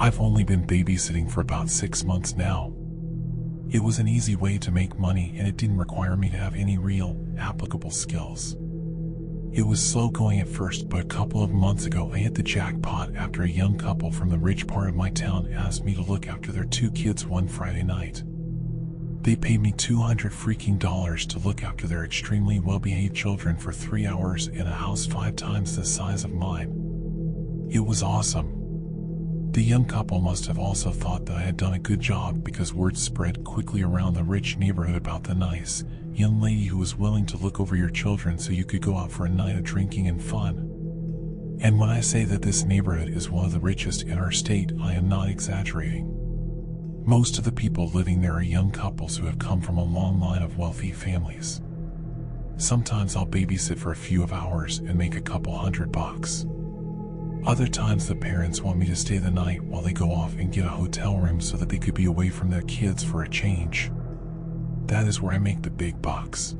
I've only been babysitting for about 6 months now. It was an easy way to make money and it didn't require me to have any real, applicable skills. It was slow going at first, but a couple of months ago I hit the jackpot after a young couple from the rich part of my town asked me to look after their 2 kids one Friday night. They paid me $200 to look after their extremely well-behaved children for 3 hours in a house 5 times the size of mine. It was awesome. The young couple must have also thought that I had done a good job because word spread quickly around the rich neighborhood about the nice, young lady who was willing to look over your children so you could go out for a night of drinking and fun. And when I say that this neighborhood is one of the richest in our state, I am not exaggerating. Most of the people living there are young couples who have come from a long line of wealthy families. Sometimes I'll babysit for a few hours and make a couple $100. Other times the parents want me to stay the night while they go off and get a hotel room so that they could be away from their kids for a change. That is where I make the big bucks.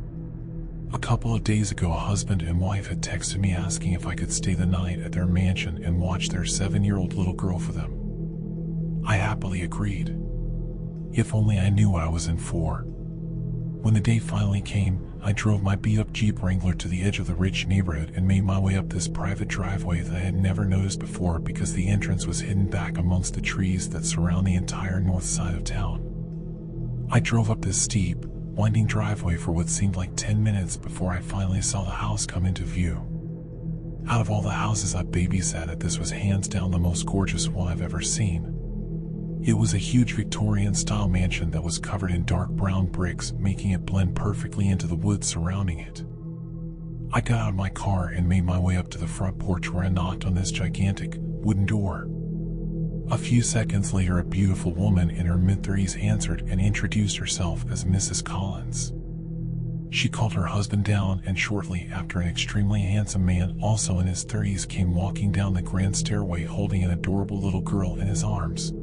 A couple of days ago, a husband and wife had texted me asking if I could stay the night at their mansion and watch their 7-year-old little girl for them. I happily agreed. If only I knew what I was in for. When the day finally came, I drove my beat-up Jeep Wrangler to the edge of the rich neighborhood and made my way up this private driveway that I had never noticed before because the entrance was hidden back amongst the trees that surround the entire north side of town. I drove up this steep, winding driveway for what seemed like 10 minutes before I finally saw the house come into view. Out of all the houses I babysat at, this was hands down the most gorgeous one I've ever seen. It was a huge Victorian-style mansion that was covered in dark brown bricks, making it blend perfectly into the woods surrounding it. I got out of my car and made my way up to the front porch where I knocked on this gigantic, wooden door. A few seconds later, a beautiful woman in her mid-30s answered and introduced herself as Mrs. Collins. She called her husband down, and shortly after, an extremely handsome man, also in his 30s, came walking down the grand stairway holding an adorable little girl in his arms.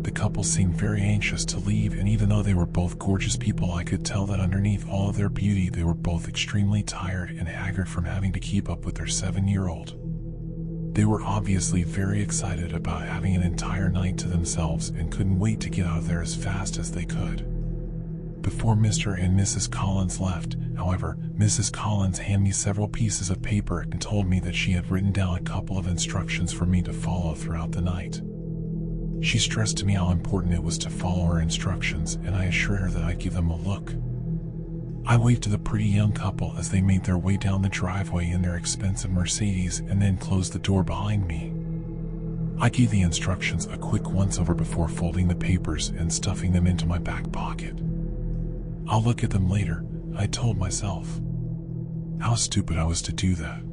The couple seemed very anxious to leave, and even though they were both gorgeous people, I could tell that underneath all of their beauty they were both extremely tired and haggard from having to keep up with their 7-year-old. They were obviously very excited about having an entire night to themselves and couldn't wait to get out of there as fast as they could. Before Mr. and Mrs. Collins left, however, Mrs. Collins handed me several pieces of paper and told me that she had written down a couple of instructions for me to follow throughout the night. She stressed to me how important it was to follow her instructions, and I assured her that I'd give them a look. I waved to the pretty young couple as they made their way down the driveway in their expensive Mercedes and then closed the door behind me. I gave the instructions a quick once-over before folding the papers and stuffing them into my back pocket. I'll look at them later, I told myself. How stupid I was to do that.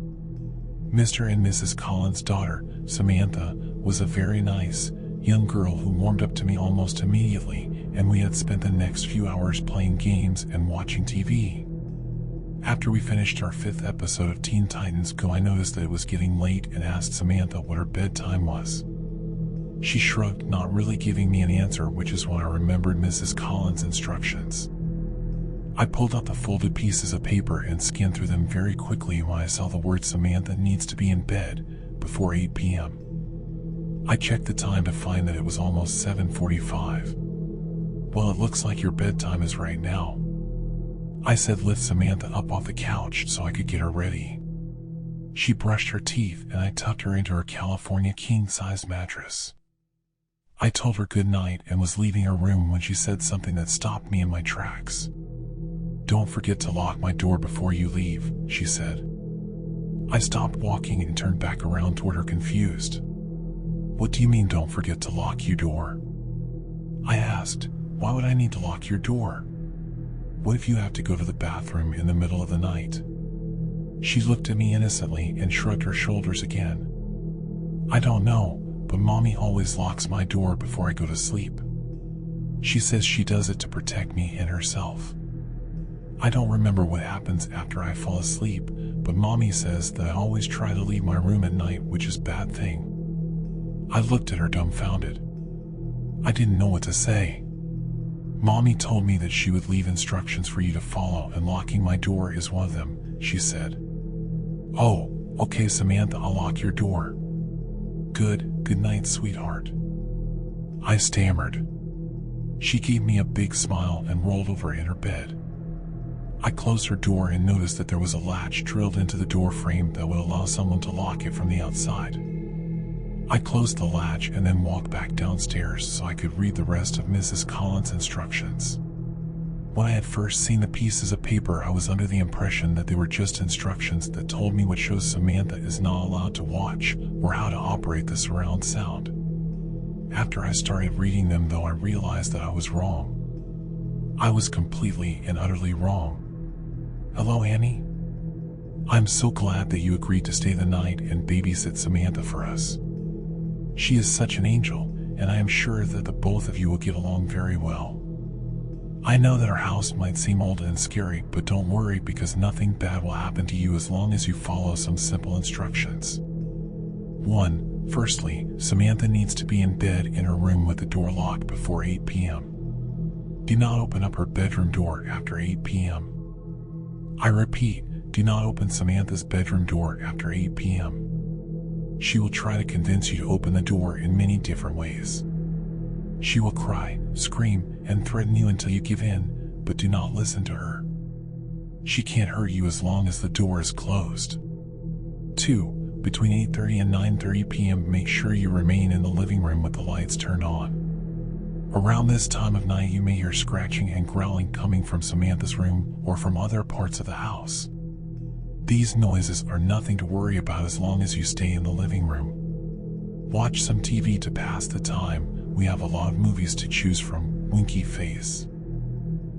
Mr. and Mrs. Collins' daughter, Samantha, was a very nice, young girl who warmed up to me almost immediately, and we had spent the next few hours playing games and watching TV. After we finished our 5th episode of Teen Titans Go, I noticed that it was getting late and asked Samantha what her bedtime was. She shrugged, not really giving me an answer, which is when I remembered Mrs. Collins' instructions. I pulled out the folded pieces of paper and scanned through them very quickly when I saw the word "Samantha needs to be in bed before 8 p.m. I checked the time to find that it was almost 7:45. Well, it looks like your bedtime is right now. I said, lift Samantha up off the couch so I could get her ready. She brushed her teeth and I tucked her into her California king-size mattress. I told her good night and was leaving her room when she said something that stopped me in my tracks. Don't forget to lock my door before you leave, she said. I stopped walking and turned back around toward her, confused. What do you mean, don't forget to lock your door? I asked. Why would I need to lock your door? What if you have to go to the bathroom in the middle of the night? She looked at me innocently and shrugged her shoulders again. I don't know, but Mommy always locks my door before I go to sleep. She says she does it to protect me and herself. I don't remember what happens after I fall asleep, but Mommy says that I always try to leave my room at night, which is a bad thing. I looked at her dumbfounded. I didn't know what to say. Mommy told me that she would leave instructions for you to follow, and locking my door is one of them, she said. Oh, okay Samantha, I'll lock your door. Good night, sweetheart," I stammered. She gave me a big smile and rolled over in her bed. I closed her door and noticed that there was a latch drilled into the door frame that would allow someone to lock it from the outside. I closed the latch and then walked back downstairs so I could read the rest of Mrs. Collins' instructions. When I had first seen the pieces of paper, I was under the impression that they were just instructions that told me what shows Samantha is not allowed to watch or how to operate the surround sound. After I started reading them, though, I realized that I was wrong. I was completely and utterly wrong. "Hello, Annie. I'm so glad that you agreed to stay the night and babysit Samantha for us. She is such an angel, and I am sure that the both of you will get along very well. I know that our house might seem old and scary, but don't worry, because nothing bad will happen to you as long as you follow some simple instructions. 1. Firstly, Samantha needs to be in bed in her room with the door locked before 8 p.m. Do not open up her bedroom door after 8 p.m. I repeat, do not open Samantha's bedroom door after 8 p.m. She will try to convince you to open the door in many different ways. She will cry, scream, and threaten you until you give in, but do not listen to her. She can't hurt you as long as the door is closed. 2. Between 8:30 and 9:30 p.m. make sure you remain in the living room with the lights turned on. Around this time of night you may hear scratching and growling coming from Samantha's room or from other parts of the house. These noises are nothing to worry about as long as you stay in the living room. Watch some TV to pass the time. We have a lot of movies to choose from. Winky face.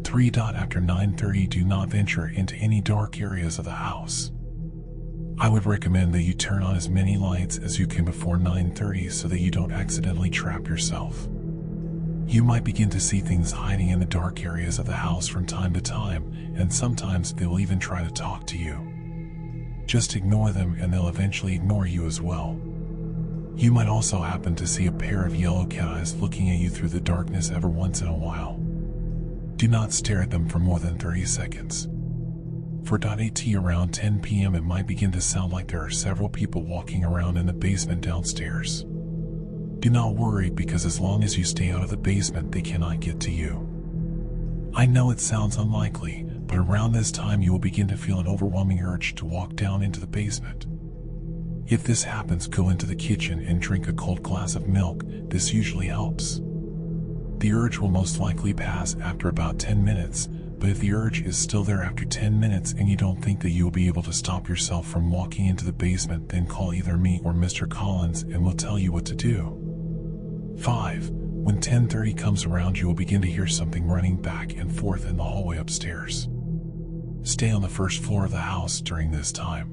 3. After 9:30 do not venture into any dark areas of the house. I would recommend that you turn on as many lights as you can before 9:30 so that you don't accidentally trap yourself. You might begin to see things hiding in the dark areas of the house from time to time, and sometimes they will even try to talk to you. Just ignore them and they'll eventually ignore you as well. You might also happen to see a pair of yellow cat eyes looking at you through the darkness every once in a while. Do not stare at them for more than 30 seconds. For .at around 10 p.m. it might begin to sound like there are several people walking around in the basement downstairs. Do not worry, because as long as you stay out of the basement they cannot get to you. I know it sounds unlikely, but around this time you will begin to feel an overwhelming urge to walk down into the basement. If this happens, go into the kitchen and drink a cold glass of milk. This usually helps. The urge will most likely pass after about 10 minutes, but if the urge is still there after 10 minutes and you don't think that you will be able to stop yourself from walking into the basement, then call either me or Mr. Collins and we'll tell you what to do. 5. When 10:30 comes around you will begin to hear something running back and forth in the hallway upstairs. Stay on the first floor of the house during this time.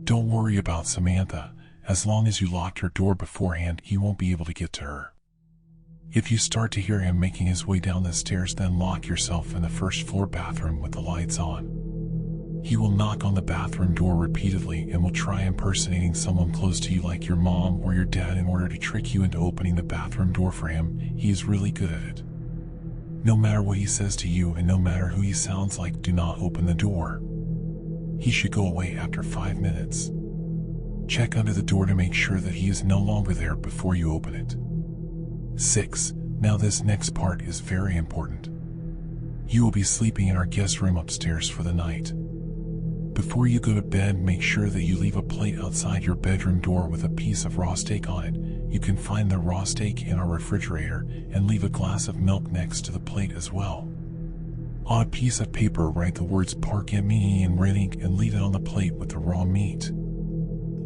Don't worry about Samantha. As long as you locked her door beforehand, he won't be able to get to her. If you start to hear him making his way down the stairs, then lock yourself in the first floor bathroom with the lights on. He will knock on the bathroom door repeatedly and will try impersonating someone close to you like your mom or your dad in order to trick you into opening the bathroom door for him. He is really good at it. No matter what he says to you and no matter who he sounds like, do not open the door. He should go away after 5 minutes. Check under the door to make sure that he is no longer there before you open it. 6. Now this next part is very important. You will be sleeping in our guest room upstairs for the night. Before you go to bed, make sure that you leave a plate outside your bedroom door with a piece of raw steak on it. You can find the raw steak in our refrigerator, and leave a glass of milk next to the plate as well. On a piece of paper, write the words "Park at Me" in red ink and leave it on the plate with the raw meat.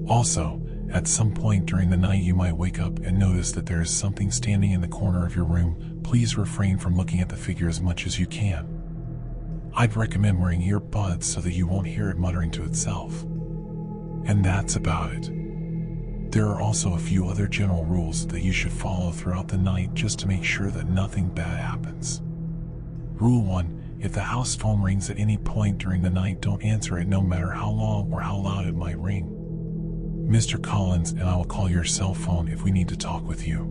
Also, at some point during the night you might wake up and notice that there is something standing in the corner of your room. Please refrain from looking at the figure as much as you can. I'd recommend wearing earbuds so that you won't hear it muttering to itself. And that's about it. There are also a few other general rules that you should follow throughout the night just to make sure that nothing bad happens. Rule 1. If the house phone rings at any point during the night, don't answer it no matter how long or how loud it might ring. Mr. Collins and I will call your cell phone if we need to talk with you.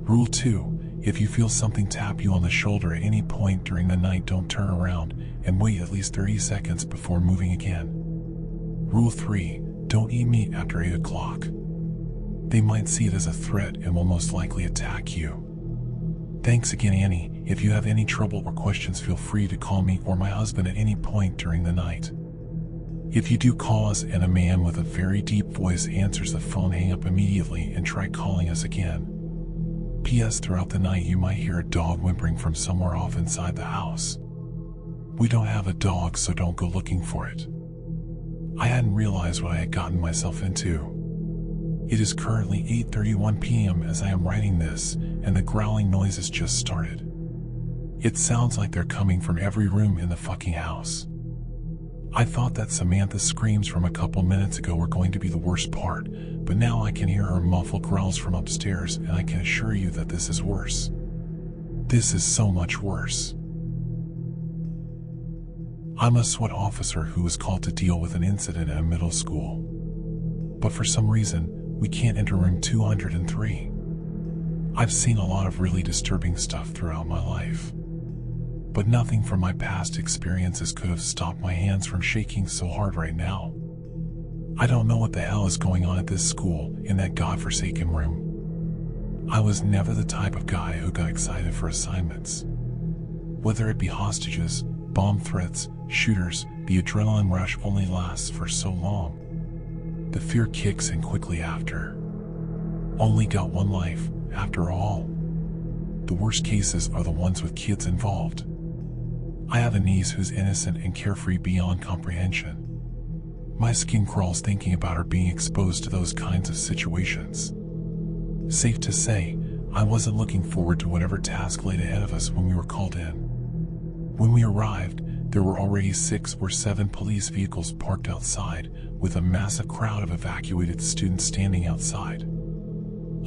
Rule 2. If you feel something tap you on the shoulder at any point during the night, don't turn around and wait at least 30 seconds before moving again. Rule 3. Don't eat meat after 8 o'clock. They might see it as a threat and will most likely attack you. Thanks again, Annie. If you have any trouble or questions, feel free to call me or my husband at any point during the night. If you do call us and a man with a very deep voice answers the phone, hang up immediately and try calling us again. P.S. Throughout the night you might hear a dog whimpering from somewhere off inside the house. We don't have a dog, so don't go looking for it. I hadn't realized what I had gotten myself into. It is currently 8:31 p.m. as I am writing this, and the growling noises just started. It sounds like they're coming from every room in the fucking house. I thought that Samantha's screams from a couple minutes ago were going to be the worst part, but now I can hear her muffled growls from upstairs, and I can assure you that this is worse. This is so much worse. I'm a SWAT officer who was called to deal with an incident at a middle school. But for some reason, we can't enter room 203. I've seen a lot of really disturbing stuff throughout my life, but nothing from my past experiences could have stopped my hands from shaking so hard right now. I don't know what the hell is going on at this school in that godforsaken room. I was never the type of guy who got excited for assignments. Whether it be hostages, bomb threats, shooters, the adrenaline rush only lasts for so long. The fear kicks in quickly after. Only got one life, after all. The worst cases are the ones with kids involved. I have a niece who's innocent and carefree beyond comprehension. My skin crawls thinking about her being exposed to those kinds of situations. Safe to say, I wasn't looking forward to whatever task laid ahead of us when we were called in. When we arrived, there were already 6 or 7 police vehicles parked outside, with a massive crowd of evacuated students standing outside.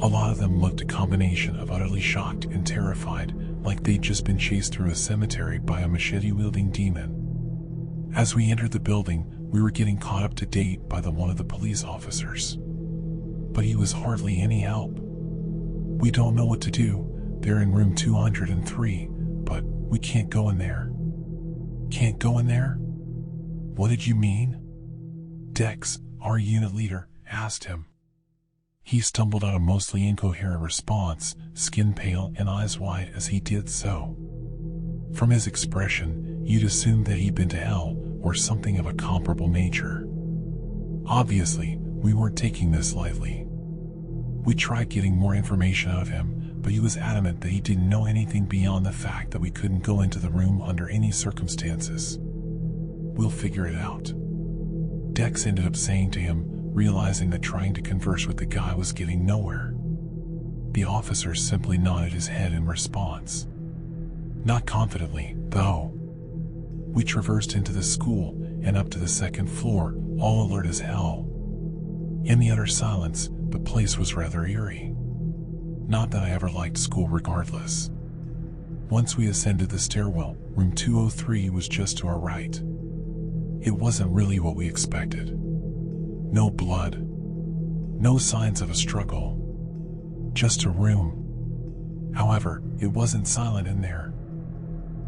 A lot of them looked a combination of utterly shocked and terrified, like they'd just been chased through a cemetery by a machete-wielding demon. As we entered the building, we were getting caught up to date by one of the police officers. But he was hardly any help. We don't know what to do. They're in room 203, but we can't go in there. Can't go in there? What did you mean? Dex, our unit leader, asked him. He stumbled out a mostly incoherent response, skin pale and eyes wide as he did so. From his expression, you'd assume that he'd been to hell or something of a comparable nature. Obviously, we weren't taking this lightly. We tried getting more information out of him, but he was adamant that he didn't know anything beyond the fact that we couldn't go into the room under any circumstances. We'll figure it out. Dex ended up saying to him, realizing that trying to converse with the guy was getting nowhere. The officer simply nodded his head in response. Not confidently, though. We traversed into the school and up to the 2nd floor, all alert as hell. In the utter silence, the place was rather eerie. Not that I ever liked school regardless. Once we ascended the stairwell, room 203 was just to our right. It wasn't really what we expected. No blood. No signs of a struggle. Just a room. However, it wasn't silent in there.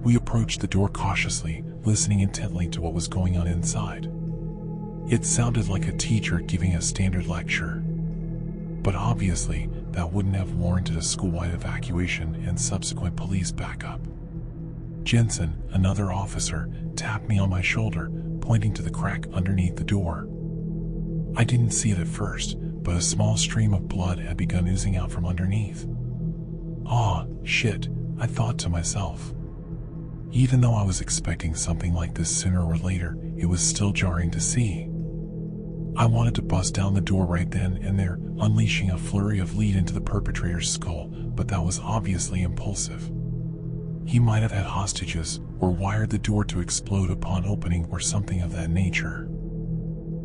We approached the door cautiously, listening intently to what was going on inside. It sounded like a teacher giving a standard lecture. But obviously, that wouldn't have warranted a school-wide evacuation and subsequent police backup. Jensen, another officer, tapped me on my shoulder, pointing to the crack underneath the door. I didn't see it at first, but a small stream of blood had begun oozing out from underneath. "Aw, shit," I thought to myself. Even though I was expecting something like this sooner or later, it was still jarring to see. I wanted to bust down the door right then and there, unleashing a flurry of lead into the perpetrator's skull, but that was obviously impulsive. He might have had hostages, or wired the door to explode upon opening, or something of that nature.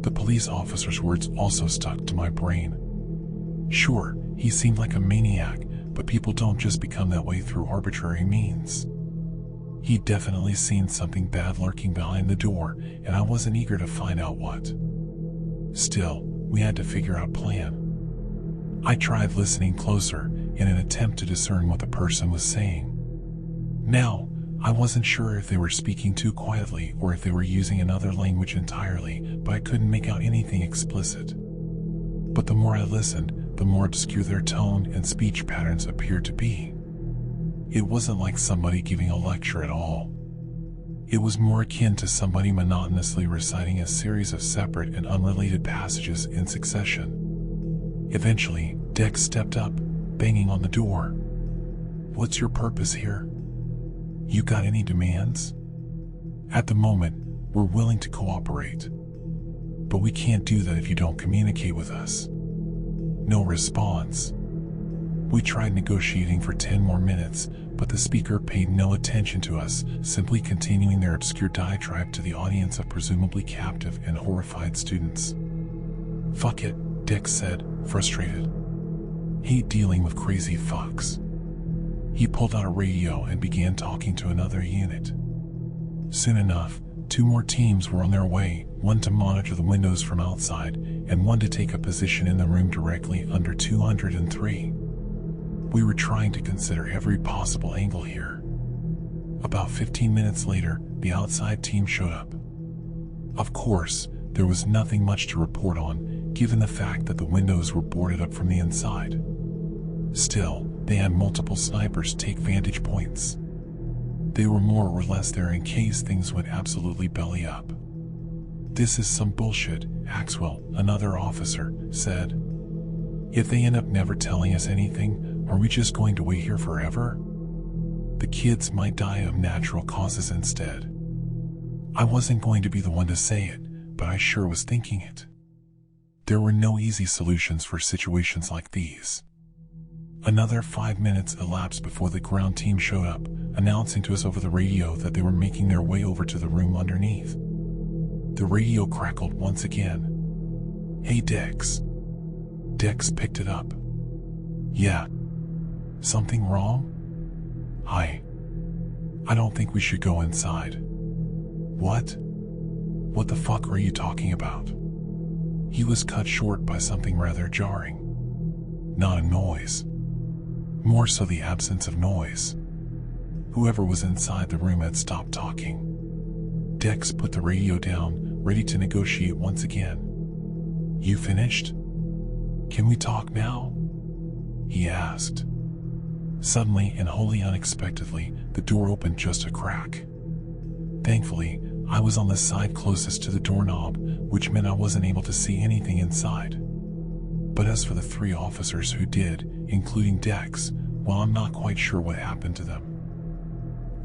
The police officer's words also stuck to my brain. Sure, he seemed like a maniac, but people don't just become that way through arbitrary means. He'd definitely seen something bad lurking behind the door, and I wasn't eager to find out what. Still, we had to figure out a plan. I tried listening closer in an attempt to discern what the person was saying. Now, I wasn't sure if they were speaking too quietly or if they were using another language entirely, but I couldn't make out anything explicit. But the more I listened, the more obscure their tone and speech patterns appeared to be. It wasn't like somebody giving a lecture at all. It was more akin to somebody monotonously reciting a series of separate and unrelated passages in succession. Eventually, Dex stepped up, banging on the door. "What's your purpose here? You got any demands? At the moment, we're willing to cooperate. But we can't do that if you don't communicate with us." No response. We tried negotiating for 10 more minutes, but the speaker paid no attention to us, simply continuing their obscure diatribe to the audience of presumably captive and horrified students. "Fuck it," Dex said, frustrated. "Hate dealing with crazy fucks." He pulled out a radio and began talking to another unit. Soon enough, 2 more teams were on their way, one to monitor the windows from outside, and one to take a position in the room directly under 203. We were trying to consider every possible angle here. About 15 minutes later, the outside team showed up. Of course, there was nothing much to report on, given the fact that the windows were boarded up from the inside. Still, they had multiple snipers take vantage points. They were more or less there in case things went absolutely belly up. "This is some bullshit," Axwell, another officer, said. "If they end up never telling us anything, are we just going to wait here forever? The kids might die of natural causes instead." I wasn't going to be the one to say it, but I sure was thinking it. There were no easy solutions for situations like these. Another 5 minutes elapsed before the ground team showed up, announcing to us over the radio that they were making their way over to the room underneath. The radio crackled once again. "Hey, Dex." Dex picked it up. "Yeah. Something wrong?" "I don't think we should go inside." "What? What the fuck are you talking about?" He was cut short by something rather jarring. Not a noise. More so the absence of noise. Whoever was inside the room had stopped talking. Dex put the radio down, ready to negotiate once again. "You finished? Can we talk now?" he asked. Suddenly and wholly unexpectedly, the door opened just a crack. Thankfully, I was on the side closest to the doorknob, which meant I wasn't able to see anything inside. But as for the 3 officers who did, including Dex, well, I'm not quite sure what happened to them.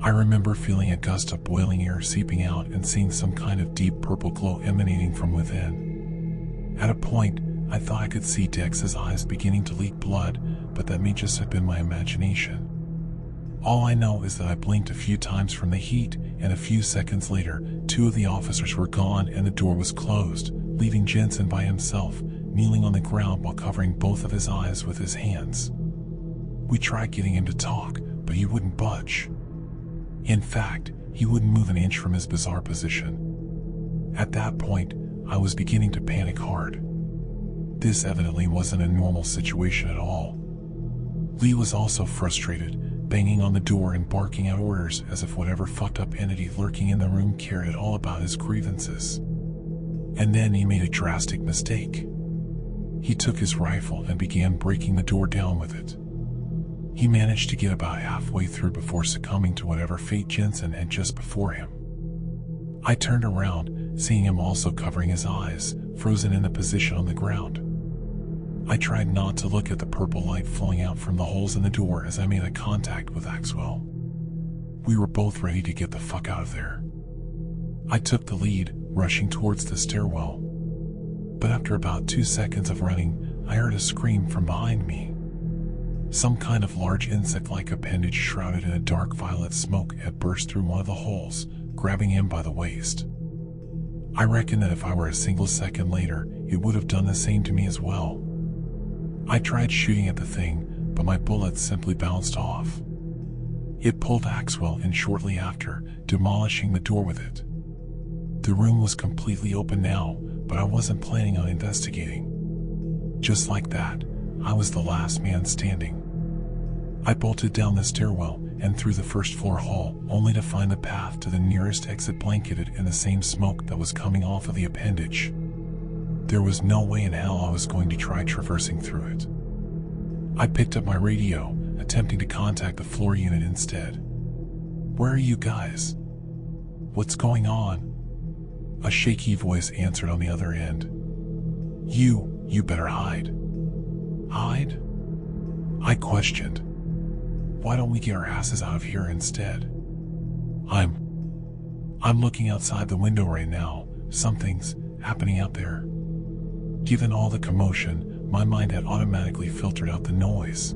I remember feeling a gust of boiling air seeping out and seeing some kind of deep purple glow emanating from within. At a point, I thought I could see Dex's eyes beginning to leak blood, but that may just have been my imagination. All I know is that I blinked a few times from the heat, and a few seconds later, 2 of the officers were gone and the door was closed, leaving Jensen by himself, kneeling on the ground while covering both of his eyes with his hands. We tried getting him to talk, but he wouldn't budge. In fact, he wouldn't move an inch from his bizarre position. At that point, I was beginning to panic hard. This evidently wasn't a normal situation at all. Lee was also frustrated, banging on the door and barking out orders as if whatever fucked up entity lurking in the room cared at all about his grievances. And then he made a drastic mistake. He took his rifle and began breaking the door down with it. He managed to get about halfway through before succumbing to whatever fate Jensen had just before him. I turned around, seeing him also covering his eyes, frozen in a position on the ground. I tried not to look at the purple light flowing out from the holes in the door as I made eye contact with Axwell. We were both ready to get the fuck out of there. I took the lead, rushing towards the stairwell. But after about 2 seconds of running, I heard a scream from behind me. Some kind of large insect-like appendage shrouded in a dark violet smoke had burst through one of the holes, grabbing him by the waist. I reckon that if I were a single second later, it would have done the same to me as well. I tried shooting at the thing, but my bullets simply bounced off. It pulled Axwell in shortly after, demolishing the door with it. The room was completely open now, but I wasn't planning on investigating. Just like that, I was the last man standing. I bolted down the stairwell and through the first floor hall, only to find the path to the nearest exit blanketed in the same smoke that was coming off of the appendage. There was no way in hell I was going to try traversing through it. I picked up my radio, attempting to contact the floor unit instead. "Where are you guys? What's going on?" A shaky voice answered on the other end. You better hide." "Hide?" I questioned. "Why don't we get our asses out of here instead?" I'm looking outside the window right now. Something's happening out there." Given all the commotion, my mind had automatically filtered out the noise.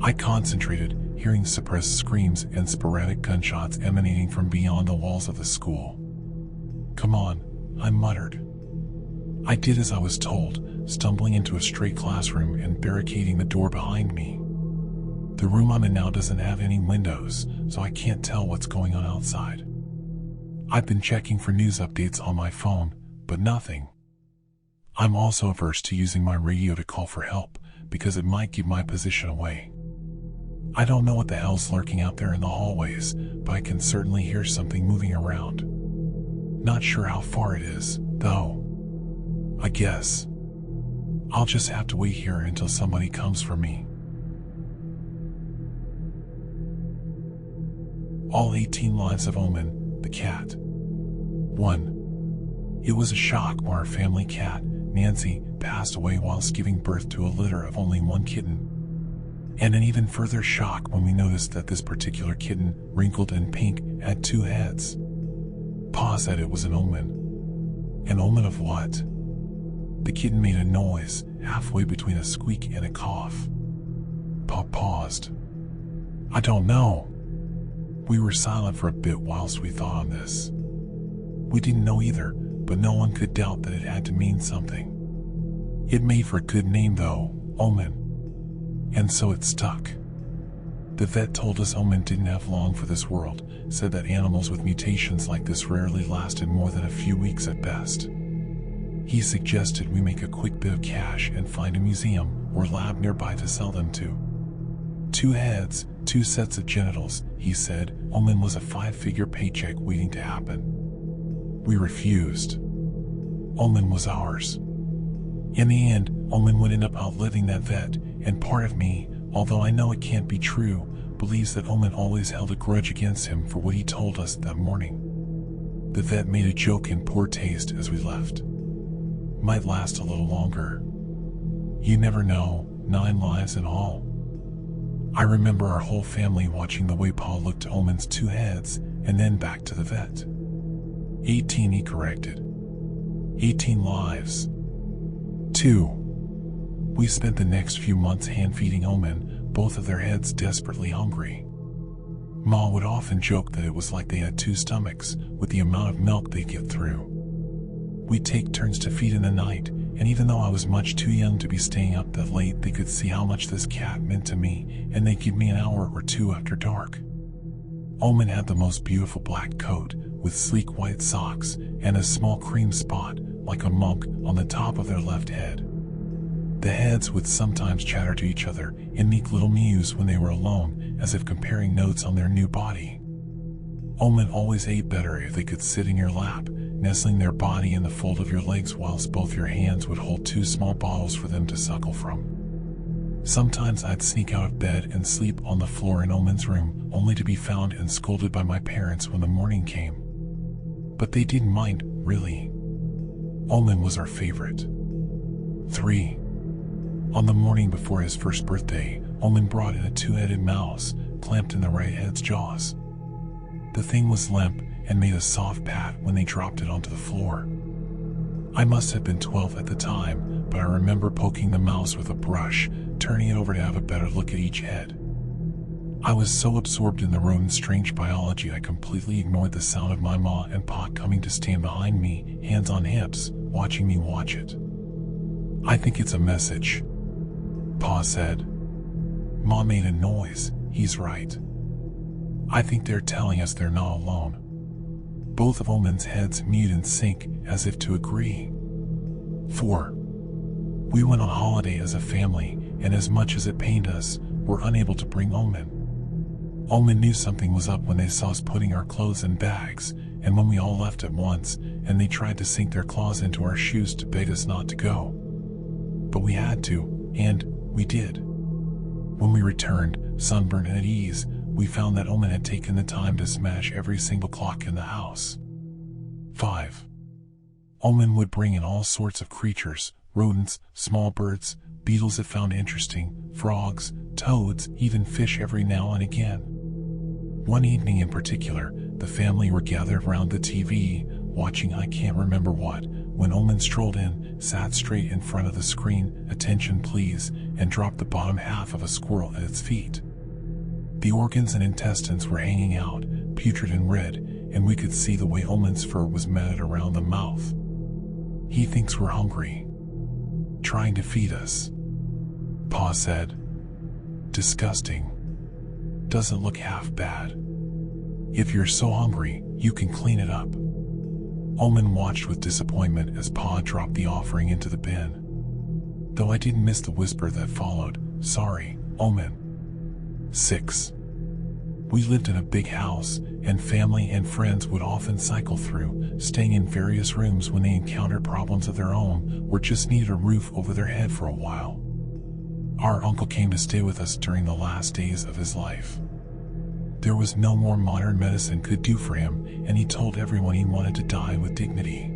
I concentrated, hearing suppressed screams and sporadic gunshots emanating from beyond the walls of the school. "Come on," I muttered. I did as I was told, stumbling into a straight classroom and barricading the door behind me. The room I'm in now doesn't have any windows, so I can't tell what's going on outside. I've been checking for news updates on my phone, but nothing. I'm also averse to using my radio to call for help, because it might give my position away. I don't know what the hell's lurking out there in the hallways, but I can certainly hear something moving around. Not sure how far it is, though. I guess I'll just have to wait here until somebody comes for me. All 18 lives of Omen, the cat. 1. It was a shock when our family cat, Nancy, passed away whilst giving birth to a litter of only one kitten. And an even further shock when we noticed that this particular kitten, wrinkled and pink, had 2 heads. Pa said it was an omen. An omen of what? The kitten made a noise, halfway between a squeak and a cough. Pa paused. "I don't know." We were silent for a bit whilst we thought on this. We didn't know either, but no one could doubt that it had to mean something. It made for a good name though, Omen. And so it stuck. The vet told us Omen didn't have long for this world, said that animals with mutations like this rarely lasted more than a few weeks at best. He suggested we make a quick bit of cash and find a museum or lab nearby to sell them to. 2 heads, 2 sets of genitals, he said. Omen was a 5-figure paycheck waiting to happen. We refused. Omen was ours. In the end, Omen would end up outliving that vet, and part of me, although I know it can't be true, believes that Omen always held a grudge against him for what he told us that morning. The vet made a joke in poor taste as we left. Might last a little longer. You never know, 9 lives in all. I remember our whole family watching the way Pa looked at Omen's 2 heads, and then back to the vet. 18, he corrected. 18 lives. 2. We spent the next few months hand-feeding Omen, both of their heads desperately hungry. Ma would often joke that it was like they had 2 stomachs, with the amount of milk they'd get through. We'd take turns to feed in the night, and even though I was much too young to be staying up that late, they could see how much this cat meant to me, and they'd give me an hour or 2 after dark. Omen had the most beautiful black coat, with sleek white socks, and a small cream spot, like a monk, on the top of their left head. The heads would sometimes chatter to each other, and meek little mews when they were alone, as if comparing notes on their new body. Omen always ate better if they could sit in your lap, nestling their body in the fold of your legs whilst both your hands would hold 2 small bottles for them to suckle from. Sometimes I'd sneak out of bed and sleep on the floor in Omen's room, only to be found and scolded by my parents when the morning came. But they didn't mind, really. Omen was our favorite. 3. On the morning before his first birthday, Omen brought in a 2-headed mouse, clamped in the right head's jaws. The thing was limp and made a soft pat when they dropped it onto the floor. I must have been 12 at the time, but I remember poking the mouse with a brush, turning it over to have a better look at each head. I was so absorbed in the rodent's strange biology I completely ignored the sound of my ma and pa coming to stand behind me, hands on hips, watching me watch it. "I think it's a message," Pa said. Ma made a noise. He's right. I think they're telling us they're not alone. Both of Omen's heads mewed in sync, as if to agree. 4. We went on holiday as a family, and as much as it pained us, were unable to bring Omen. Omen knew something was up when they saw us putting our clothes in bags, and when we all left at once, and they tried to sink their claws into our shoes to beg us not to go. But we had to, and we did. When we returned, sunburned and at ease, we found that Omen had taken the time to smash every single clock in the house. 5. Omen would bring in all sorts of creatures, rodents, small birds, beetles it found interesting, frogs, toads, even fish every now and again. One evening in particular, the family were gathered around the TV, watching I can't remember what, when Omen strolled in, sat straight in front of the screen, attention please, and dropped the bottom half of a squirrel at its feet. The organs and intestines were hanging out, putrid and red, and we could see the way Omen's fur was matted around the mouth. He thinks we're hungry. Trying to feed us. Pa said. Disgusting. Doesn't look half bad. If you're so hungry, you can clean it up. Omen watched with disappointment as Pa dropped the offering into the bin. Though I didn't miss the whisper that followed, sorry, Omen. 6. We lived in a big house, and family and friends would often cycle through, staying in various rooms when they encountered problems of their own or just needed a roof over their head for a while. Our uncle came to stay with us during the last days of his life. There was no more modern medicine could do for him, and he told everyone he wanted to die with dignity.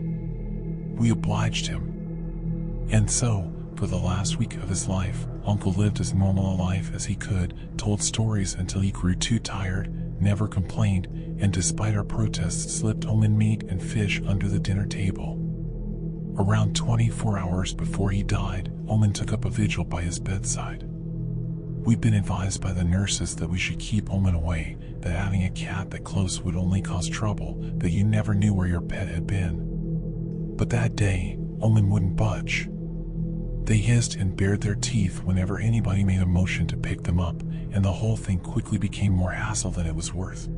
We obliged him. And so, for the last week of his life, Uncle lived as normal a life as he could, told stories until he grew too tired, never complained, and despite our protests slipped Omen meat and fish under the dinner table. Around 24 hours before he died, Omen took up a vigil by his bedside. We'd been advised by the nurses that we should keep Omen away, that having a cat that close would only cause trouble, that you never knew where your pet had been. But that day, Omen wouldn't budge. They hissed and bared their teeth whenever anybody made a motion to pick them up, and the whole thing quickly became more hassle than it was worth.